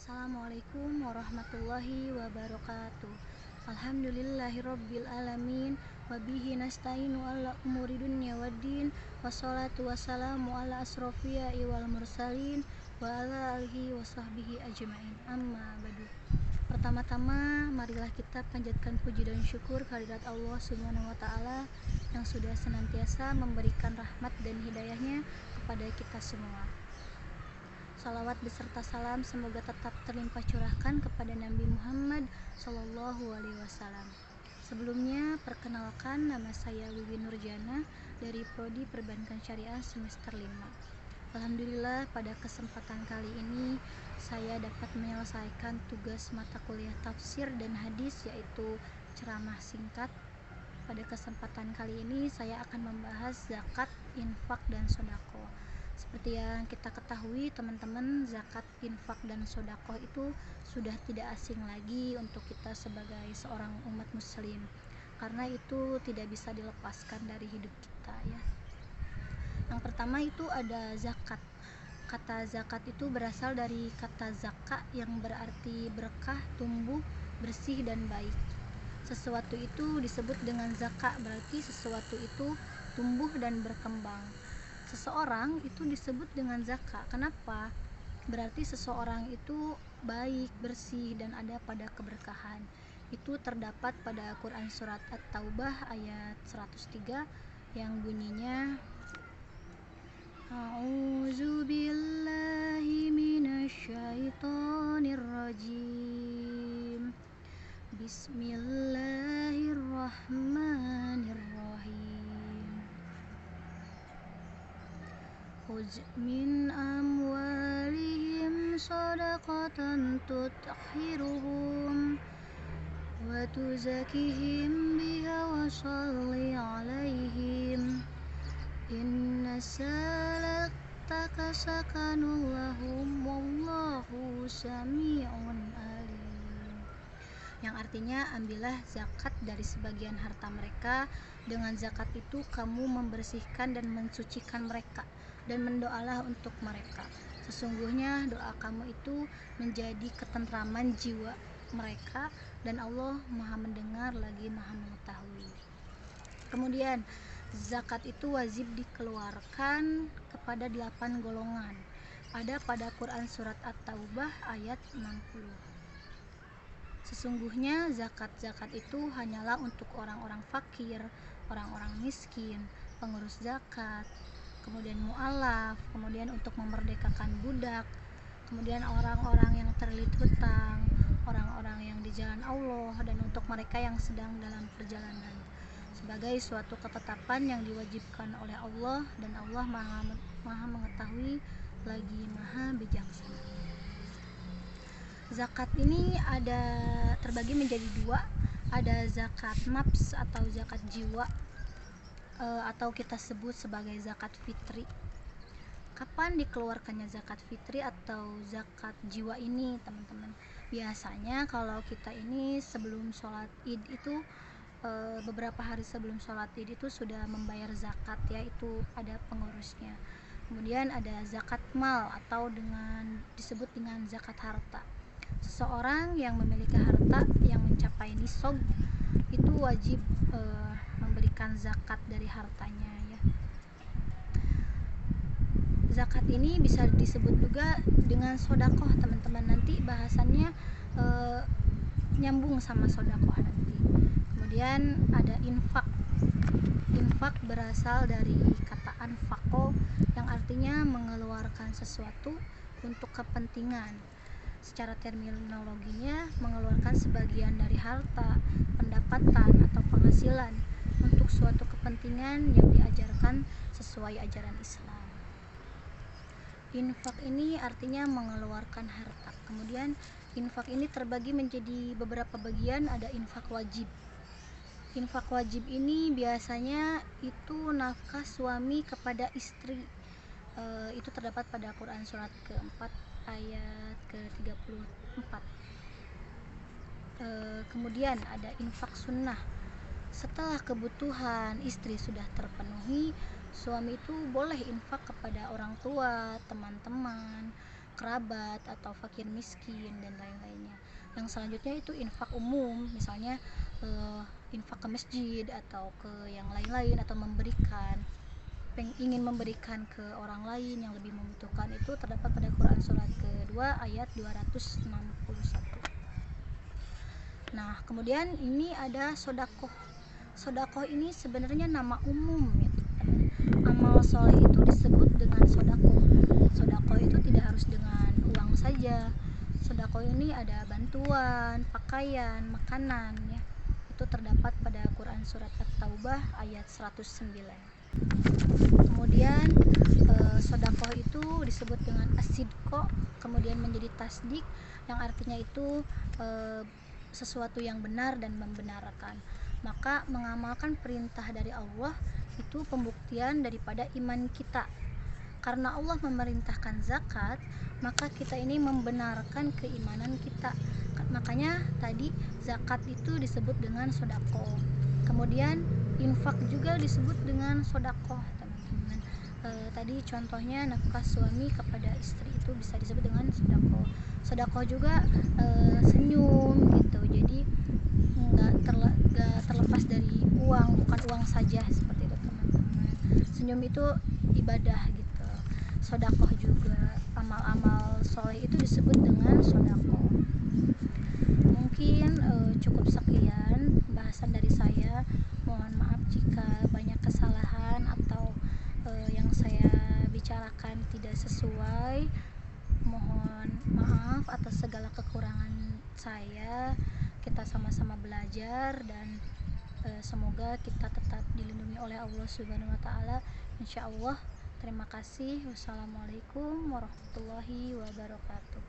Assalamualaikum warahmatullahi wabarakatuh. Alhamdulillahirabbil alamin wa bihi nasta'inu ala umuri dunya waddin wassalatu wassalamu ala asrofiya'i wal mursalin wa ala alihi wa sahbihi ajma'in. Amma badu. Pertama-tama marilah kita panjatkan puji dan syukur kehadirat Allah Subhanahu wa taala yang sudah senantiasa memberikan rahmat dan hidayahnya kepada kita semua. Salawat beserta salam semoga tetap terlimpah curahkan kepada Nabi Muhammad Sallallahu Alaihi Wasallam. Sebelumnya, perkenalkan, nama saya Wiwi Nurjana dari Prodi Perbankan Syariah semester 5. Alhamdulillah, pada kesempatan kali ini saya dapat menyelesaikan tugas mata kuliah tafsir dan hadis, yaitu ceramah singkat. Pada kesempatan kali ini saya akan membahas zakat, infak, dan sodako. Seperti yang kita ketahui teman-teman, zakat, infak, dan sodako itu sudah tidak asing lagi untuk kita sebagai seorang umat muslim, karena itu tidak bisa dilepaskan dari hidup kita ya. Yang pertama itu ada zakat. Kata zakat itu berasal dari kata zaka yang berarti berkah, tumbuh, bersih, dan baik. Sesuatu itu disebut dengan zaka, berarti sesuatu itu tumbuh dan berkembang. Seseorang itu disebut dengan zaka. Kenapa? Berarti seseorang itu baik, bersih, dan ada pada keberkahan. Itu terdapat pada Quran surat At-Taubah ayat 103 yang bunyinya A'udzu billahi minasyaitonir rajim. Bismillahirrahmanirrahim. Khudz min amwalihim shadaqatan tutahhiruhum wa tuzakihim biha wa shalli alaihim inna salataka sakanun lahum wallahu sami'un alim. Yang artinya, ambillah zakat dari sebagian harta mereka. Dengan zakat itu kamu membersihkan dan mensucikan mereka, dan mendoalah untuk mereka. Sesungguhnya doa kamu itu menjadi ketentraman jiwa mereka, dan Allah Maha mendengar lagi Maha mengetahui. Kemudian zakat itu wajib dikeluarkan kepada 8 golongan. Ada pada Quran surat At-Taubah ayat 60. Sesungguhnya zakat-zakat itu hanyalah untuk orang-orang fakir, orang-orang miskin, pengurus zakat, kemudian mu'alaf, kemudian untuk memerdekakan budak, kemudian orang-orang yang terlilit hutang, orang-orang yang di jalan Allah, dan untuk mereka yang sedang dalam perjalanan, sebagai suatu ketetapan yang diwajibkan oleh Allah, dan Allah maha mengetahui lagi maha bijaksana. Zakat ini ada terbagi menjadi 2, ada zakat nafs atau zakat jiwa, atau kita sebut sebagai zakat fitri. Kapan dikeluarkannya zakat fitri atau zakat jiwa ini, teman-teman? Biasanya kalau kita ini sebelum sholat id itu, beberapa hari sebelum sholat id itu sudah membayar zakat ya, itu ada pengurusnya. Kemudian ada zakat mal atau disebut dengan zakat harta. Seseorang yang memiliki harta yang mencapai nisab itu wajib memberikan zakat dari hartanya ya. Zakat ini bisa disebut juga dengan sodakoh, teman-teman. Nanti bahasannya nyambung sama sodakoh nanti. Kemudian ada infak. Infak berasal dari kata anfaqo yang artinya mengeluarkan sesuatu untuk kepentingan. Secara terminologinya, mengeluarkan sebagian dari harta, pendapatan, atau penghasilan untuk suatu kepentingan yang diajarkan sesuai ajaran Islam. Infak ini artinya mengeluarkan harta. Kemudian infak ini terbagi menjadi beberapa bagian. Ada infak wajib. Infak wajib ini biasanya itu nafkah suami kepada istri. Itu terdapat pada Quran surat keempat ayat ke-34. Kemudian ada infak sunnah. Setelah kebutuhan istri sudah terpenuhi, suami itu boleh infak kepada orang tua, teman-teman, kerabat atau fakir miskin dan lain-lainnya. Yang selanjutnya itu infak umum, misalnya infak ke masjid atau ke yang lain-lain, atau ingin memberikan ke orang lain yang lebih membutuhkan, itu terdapat pada Quran surat kedua ayat 261. Nah, kemudian ini ada sodakoh. Sodakoh ini sebenarnya nama umum ya, amal soleh itu disebut dengan sodakoh. Sodakoh itu tidak harus dengan uang saja. Sodakoh ini ada bantuan, pakaian, makanan ya. Itu terdapat pada Quran surat At-Taubah ayat 109. Kemudian sodakoh itu disebut dengan asidko, kemudian menjadi tasdik, yang artinya itu sesuatu yang benar dan membenarkan. Maka mengamalkan perintah dari Allah itu pembuktian daripada iman kita. Karena Allah memerintahkan zakat, maka kita ini membenarkan keimanan kita. Makanya tadi zakat itu disebut dengan sodakoh. Kemudian infak juga disebut dengan sodakoh, teman-teman. Tadi contohnya nafkah suami kepada istri itu bisa disebut dengan sodakoh. Sodakoh juga senyum gitu. Jadi nggak terlepas dari uang, bukan uang saja seperti itu, teman-teman. Senyum itu ibadah gitu. Sodakoh juga, amal-amal soleh itu disebut dengan sodakoh. Mungkin cukup sekian bahasan dari saya. Mohon maaf jika banyak kesalahan atau yang saya bicarakan tidak sesuai. Mohon maaf atas segala kekurangan saya. Kita sama-sama belajar dan semoga kita tetap dilindungi oleh Allah Subhanahu wa taala, insyaallah. Terima kasih. Wassalamualaikum warahmatullahi wabarakatuh.